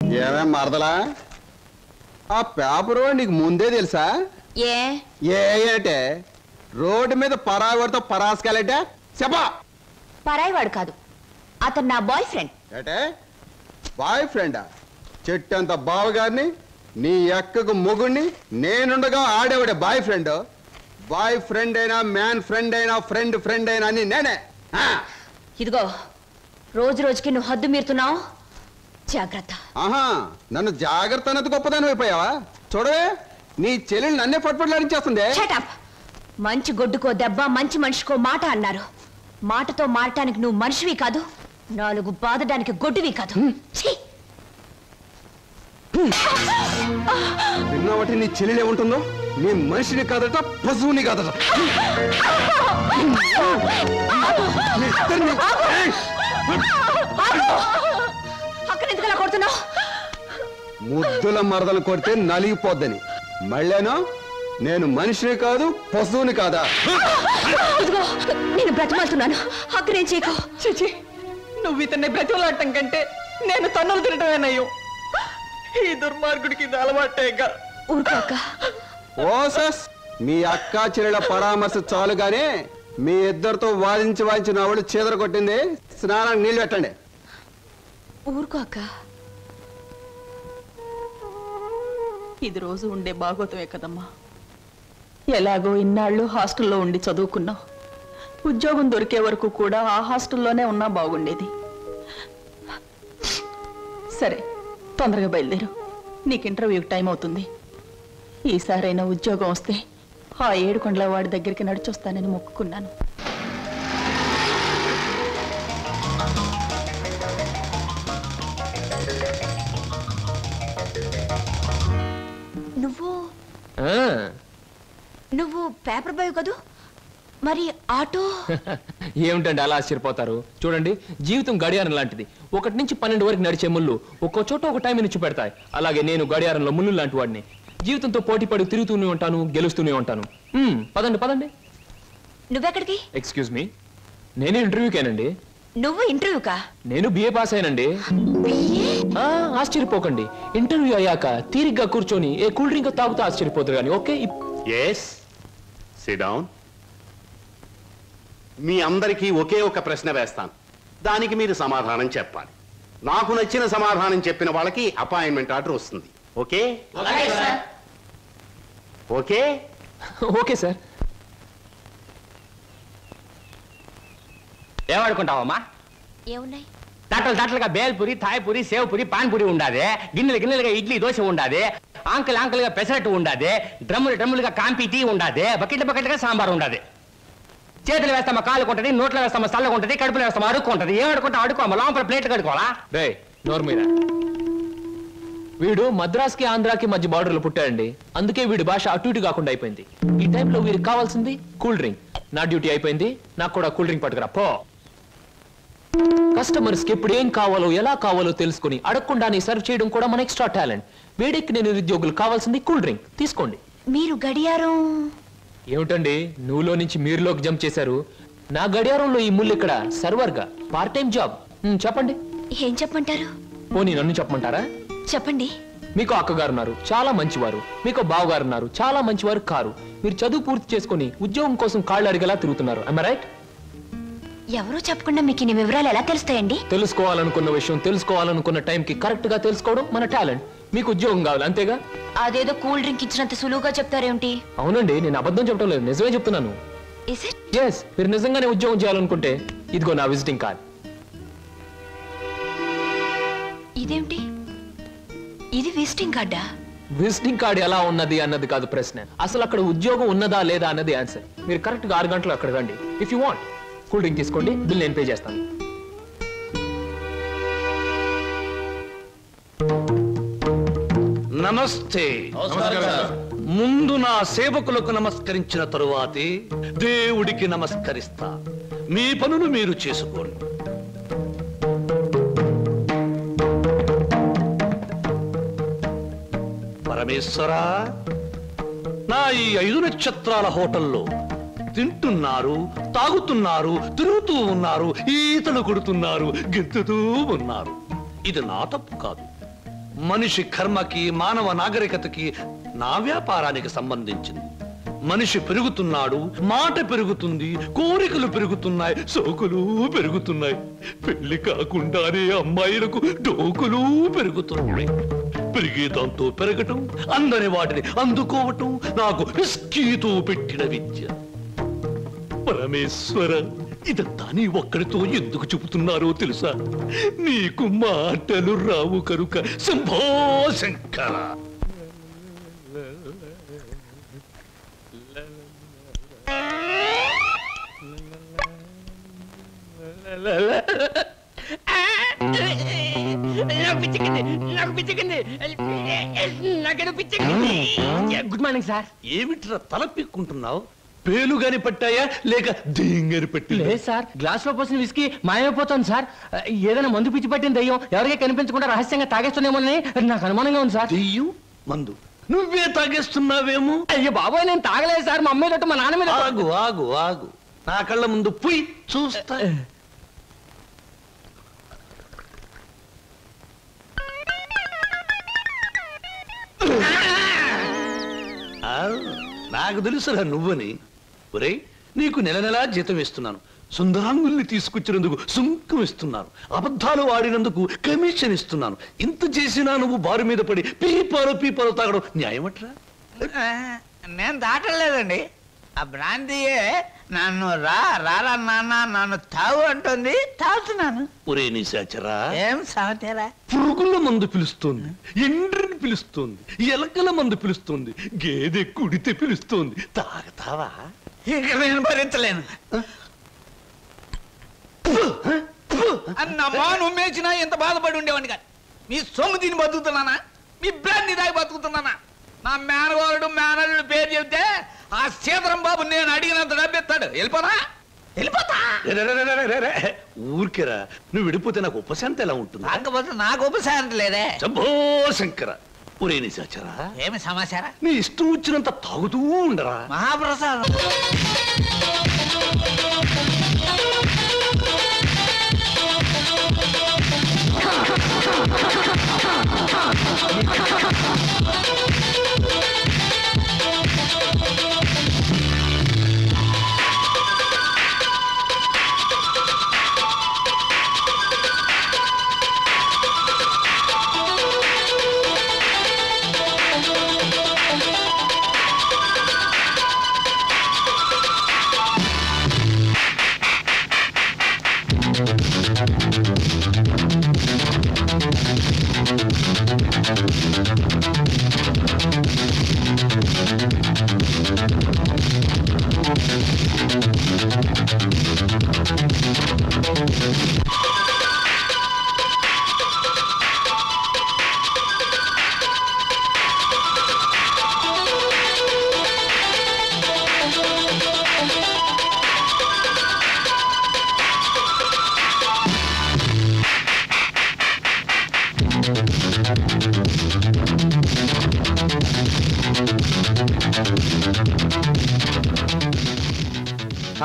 ఏమే మరదలా ఆ పేపరు నీకు ముందే తెలుసా? ఏంటే రోడ్డు మీద పరాయివాడితో పరాసుకెళ్ళటే చెప్పా. పరాయివాడు కాదు, అతను నా బాయ్ ఫ్రెండ్. ఏటే బాయ్ ఫ్రెండా? చెట్టంత బావగారిని నీ ఎక్కకు మొగుణ్ణి నేనుండగా ఆడేవాడే బాయ్ ఫ్రెండ్. బాయ్ ఫ్రెండ్ అయినా మ్యాన్ ఫ్రెండ్ అయినా ఫ్రెండ్ ఫ్రెండ్ అయినా అని నేనే. ఇదిగో రోజు రోజుకి నువ్వు హద్దు మీరుతున్నావు, జాగ్రత్త. ఆహా, నన్ను జాగ్రత్త అన్నది గొప్పదాని అయిపోయావా? చూడవే నీ చెల్లెలు నన్నే పట్టుపట్లాడించేస్తుంది. మంచి గొడ్డుకో దెబ్బ, మంచి మనిషికో మాట అన్నారు. మాటతో మారటానికి నువ్వు మనిషివి కాదు, నాలుగు బాదడానికి గొడ్డువి కాదు. విన్నావటి నీ చెల్లెలు ఏముంటుందో? నీ మనిషిని కాదట, పశువుని కాదట. అక్కడ ఎందుకలా కొడుతున్నావు? ముద్దుల మరదలు కొడితే నలిగిపోద్దని. మళ్ళేనో నేను మనిషిని కాదు పశువుని కాదా? నేను బ్రతిమాలుతున్నాను, అక్కడేం చేయకు. చిచి, నువ్వు ఇతన్ని బ్రతిమలాడటం కంటే నేను తన్నులు తినటమేనయ్యో. ఈ దుర్మార్గుడికి ఇది అలవాటేగా. ఊరుకోక. ఓసస్, మీ అక్క చెల్లెల పరామర్శ చాలుగానే మీ ఇద్దరితో వాదించి నా వాళ్ళు చీదర కొట్టింది. స్నానానికి నీళ్ళు పెట్టండి. ఊరుకోక. ఇది రోజు ఉండే బాగోతమే కదమ్మా. ఎలాగో ఇన్నాళ్ళు హాస్టల్లో ఉండి చదువుకున్నావు. ఉద్యోగం దొరికే వరకు కూడా ఆ హాస్టల్లోనే ఉన్నా బాగుండేది. సరే, తొందరగా బయలుదేరు, నీకు ఇంటర్వ్యూకి టైం అవుతుంది. ఈసారైనా ఉద్యోగం వస్తే ఆ ఏడుకొండల వాడి దగ్గరికి నడిచొస్తానని మొక్కుకున్నాను. నువ్వు పేపర్ బాయ్ కదూ, మరి ఆటో? ఏమిటండి అలా ఆశ్చర్యపోతారు? చూడండి, జీవితం గడియారం లాంటిది. 1 నుంచి 12 వరకు నడిచే ముళ్ళు ఒక్కో చోట ఒక టైం నుంచి పెడతాయి. అలాగే నేను గడియారంలో ముళ్ళు లాంటి వాడిని. జీవితంతో పోటీ పడి తిరుగుతూనే ఉంటాను, గెలుస్తూనే ఉంటాను. పదండి పదండి. నువ్వెక్కడికి? ఎక్స్క్యూజ్ మీ, నేను ఇంటర్వ్యూకేనండి. నువ్వు ఇంటర్వ్యూకా? నేను బిఏ పాస్ అయినండి. ఆశ్చర్యపోకండి, ఇంటర్వ్యూ అయ్యాక తీరిగ్గా కూర్చొని ఏ కూల్ డ్రింక్ తాగుతూ ఆశ్చర్యపోతారు కానీ. Okay, SIT down. మీ అందరికీ ఒకే ఒక ప్రశ్న వేస్తాను, దానికి మీరు సమాధానం చెప్పాలి. నాకు నచ్చిన సమాధానం చెప్పిన వాళ్ళకి అపాయింట్మెంట్ ఆర్డర్ వస్తుంది. ఓకే? Okay okay sir. ఏమనుకుంటావమ్మా? ఏమున్నాయి? తట్టలుగా బేల్పూరి, థాయ్పూరి, సేవ్పూరి, పాన్పూరి ఉండాది. గిన్నెలుగా ఇడ్లీ దోశ ఉండాది. ఆంకలుగా పెసరట్టు ఉండాది. డ్రమ్ములుగా కాంపి టీ ఉండాది. బకెట్లుగా సాంబార్ ఉండాది. చేతులు వేస్తామా కాలు కొంటది, నోట్లో వేస్తామా చల్లగా ఉంటది, కడుపులో వేస్తామా అడుక్కుంటది. ఏమనుకుంటా అడుకోమా, లోపల ప్లేట్ కడుకోవాలా? రే నోరు మీద. వీడు మద్రాస్కి ఆంధ్రాకి మధ్య బార్డర్లో పుట్టాడండి. అందుకే వీడి భాష అటు ఇటు కాకుండా అయిపోయింది. ఈ టైంలో వీరికి కావాల్సింది కూల్ డ్రింక్. నా డ్యూటీ అయిపోయింది, నాకు కూడా కూల్ డ్రింక్ పట్టుకురా పో. కస్టమర్స్ కి ఎప్పుడు ఏం కావాలో ఎలా కావాలో తెలుసుకుని అడగకుండానే సర్వ్ చేయడం కూడా మన ఎక్స్ట్రా టాలెంట్. వేడెక్కి నేను నిరుద్యోగులు కావాల్సింది కూల్ డ్రింక్. తీసుకోండి. మీరు గడియారం? ఏమిటండి నువ్వులో నుంచి మీరులోకి జంప్ చేశారు? నా గడియారంలో ఈ ముళ్ళు ఇక్కడ సర్వర్గా పార్ట్ టైం జాబ్. చెప్పండి. ఏం చెప్పమంటారు? పోనీ నన్ను చెప్పమంటారా? చెప్పండి. మీకు అక్కగారు ఉన్నారు, చాలా మంచివారు. మీకు బావగారు ఉన్నారు, చాలా మంచివారు కారు. మీరు చదువు పూర్తి చేసుకుని ఉద్యోగం కోసం కాళ్ళు అడిగేలా తిరుగుతున్నారు. I am right? ఎవరో చెప్పకుండా మీకు ఇన్ని వివరాలు ఎలా తెలుస్తాయండి? తెలుసుకోవాలనుకున్న విషయం తెలుసుకోవాలనుకున్న టైంకి కరెక్ట్ గా తెలుసుకోవడం మన టాలెంట్. మీకు ఉద్యోగం కావాలి అంతేగా? అదేదో కూల్ డ్రింక్ ఇచ్చినంత సులువుగా చెప్తారేమిటి? అవునండి, నేను అబద్ధం చెప్పడం లేదు, నిజమే చెప్తున్నాను. ఎస్, మీరు నిజంగానే ఉద్యోగం చేయాలనుకుంటే ఇదిగో నా విజిటింగ్ కార్డ్. ఇదేమిటి? ఇది విజిటింగ్ కార్డా? విజిటింగ్ కార్డ్ ఎలా ఉన్నది అన్నది కాదు ప్రశ్న, అసలు అక్కడ ఉద్యోగం ఉన్నదా లేదా అన్నది ఆన్సర్. మీరు కరెక్ట్ గా 6 గంటలు అక్కడ రండి. If you want cool drink తీసుకోండి, బిల్ నేను పే చేస్తాను. నమస్తే. ముందు నా సేవకులకు నమస్కరించిన తరువాతే దేవుడికి నమస్కరిస్తా. మీ పనులు మీరు చేసుకోండి. పరమేశ్వరా, నా ఈ 5 నక్షత్రాల హోటల్లో తింటున్నారు, తాగుతున్నారు, తిరుగుతూ ఉన్నారు, ఈతలు కొడుతున్నారు, గెంతుతూ ఉన్నారు. ఇది నా తప్పు కాదు. మనిషి కర్మకి మానవ నాగరికతకి నా వ్యాపారానికి సంబంధించింది. మనిషి పెరుగుతున్నాడు, మాట పెరుగుతుంది, కోరికలు పెరుగుతున్నాయి, సోకులు పెరుగుతున్నాయి. పెళ్లి కాకుండానే అమ్మాయిలకు డోకులు పెరుగుతున్నాయి. పెరిగే దాంతో పెరగటం, అందని వాటిని అందుకోవటం నాకు విస్కీతో పెట్టిన విద్య. పరమేశ్వర, ఇదంతా నీ ఒక్కడితో ఎందుకు చెబుతున్నారో తెలుసా? నీకు మాటలు రావు కనుక. Shambho Shankara. Good morning sir. ఏమిట్రా తల పిక్కుంటున్నావు? పేలుగాని పట్టాయా లేక దేంగని పట్టి? లేదు సార్, గ్లాస్ లో పోసిన విస్కీ మాయమైపోతుంది సార్. ఏదైనా మందు పిచ్చి పట్టిన దయ్యం ఎవరికీ కనిపించకుండా రహస్యంగా తాగేస్తున్నామోనని నాకు అనుమానంగా ఉంది సార్. దెయ్యం మందు నువ్వే తాగేస్తున్నావేమో? అయ్యో బాబోయ్, నేను తాగలేదు సార్. మా అమ్మాయి తోటి మా నాన్న మీద. ఆగు ఆగు ఆగు, నా కళ్ళ ముందు పోయి చూస్తా. నాకు తెలుసురా నువ్వని. ఒరేయ్, నీకు నెల నెలా జీతం ఇస్తున్నాను, సుందరాంగుల్ని తీసుకొచ్చినందుకు సుంకం ఇస్తున్నాను, అబద్ధాలు ఆడినందుకు కమిషన్ ఇస్తున్నాను. ఇంత చేసినా నువ్వు బారు మీద పడి పీపాలు తాగడం న్యాయమట్రా? నేను దాటలేదండి. ఆ బ్రాంతియే నన్ను రారా నాన్న నన్ను తాగు అంటుంది, తాగుతున్నాను. ఒరే నిశాచరా, ఏం సమాచారా? పురుగుల మందు పిలుస్తోంది, ఎండ్రిని పిలుస్తోంది, ఎలకల మందు పిలుస్తోంది, గేదె కుడితే పిలుస్తోంది. తాగతావా? ఇక నేను భరించలేను. అన్నమ్మా, నువ్వు మేచినా ఎంత బాధపడి ఉండేవాడిని కాదు. మీ సొమ్ము తిని బతుకుతున్నానా? మీ బ్రాంతి దాగి బతుకుతున్నానా? నా మేనవారుడు మేనల్లుడు పేరు చెబితే ఆ సీతరం బాబు నేను అడిగినంత డబ్బిస్తాడు. వెళ్ళిపోనా? వెళ్ళిపోతా. ఊరికేరా, నువ్వు విడిపోతే నాకు ఉపశాంతి ఎలా ఉంటుంది? కాకపోతే నాకు ఉపశాంతి లేదే. శంభో శంకర. ఒరే నిశాచరా, ఏమి సమాచారం? నీ ఇష్టం వచ్చినంత తాగుతూ ఉండరా. మహాప్రసాదం.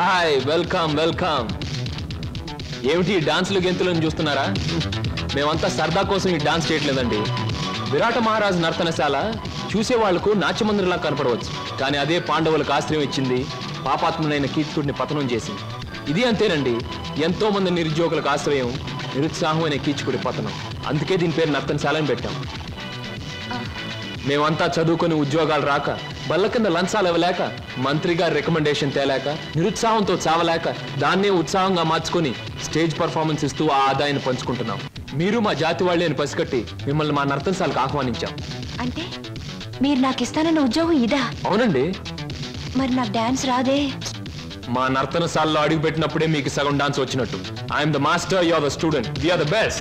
Hi, welcome welcome. ఏమిటి డాన్సులు గెంతులను చూస్తున్నారా? మేమంతా సరదా కోసం ఈ డాన్స్ చేయట్లేదండి. విరాట మహారాజు నర్తనశాల చూసే వాళ్లకు నాట్యమందిరంలా కనపడవచ్చు, కానీ అదే పాండవులకు ఆశ్రయం ఇచ్చింది, పాపాత్ముడైన కీచకుడిని పతనం చేసింది. ఇది అంతేనండి, ఎంతో మంది నిరుద్యోగులకు ఆశ్రయం, నిరుత్సాహమైన కీచకుడి పతనం. అందుకే దీని పేరు నర్తనశాల అని పెట్టాం. మేమంతా చదువుకొని ఉద్యోగాలు రాక, బల్ల కింద లంచాలు ఇవ్వలేక, మంత్రి గారి రికమెండేషన్ తేలేక, నిరుత్సాహంతో చావలేక, దాన్నే ఉత్సాహంగా మార్చుకొని స్టేజ్ పర్ఫార్మెన్స్ ఇస్తూ ఆ ఆదాయాన్ని పంచుకుంటున్నాం. మీరు మా జాతి వాళ్ళే అని పసిగట్టి మిమ్మల్ని మా నర్తనశాలకు ఆహ్వానించాం. అంటే మీరు నాకు ఇస్తానన్న ఉద్యోగం ఇదా? అవునండి. మరి నాకు డాన్స్ రాదే? మా నర్తనశాలలో అడుగు పెట్టినప్పుడే మీకు సగం డాన్స్ వచ్చినట్టు. I'm the master, you are the student, we are the best.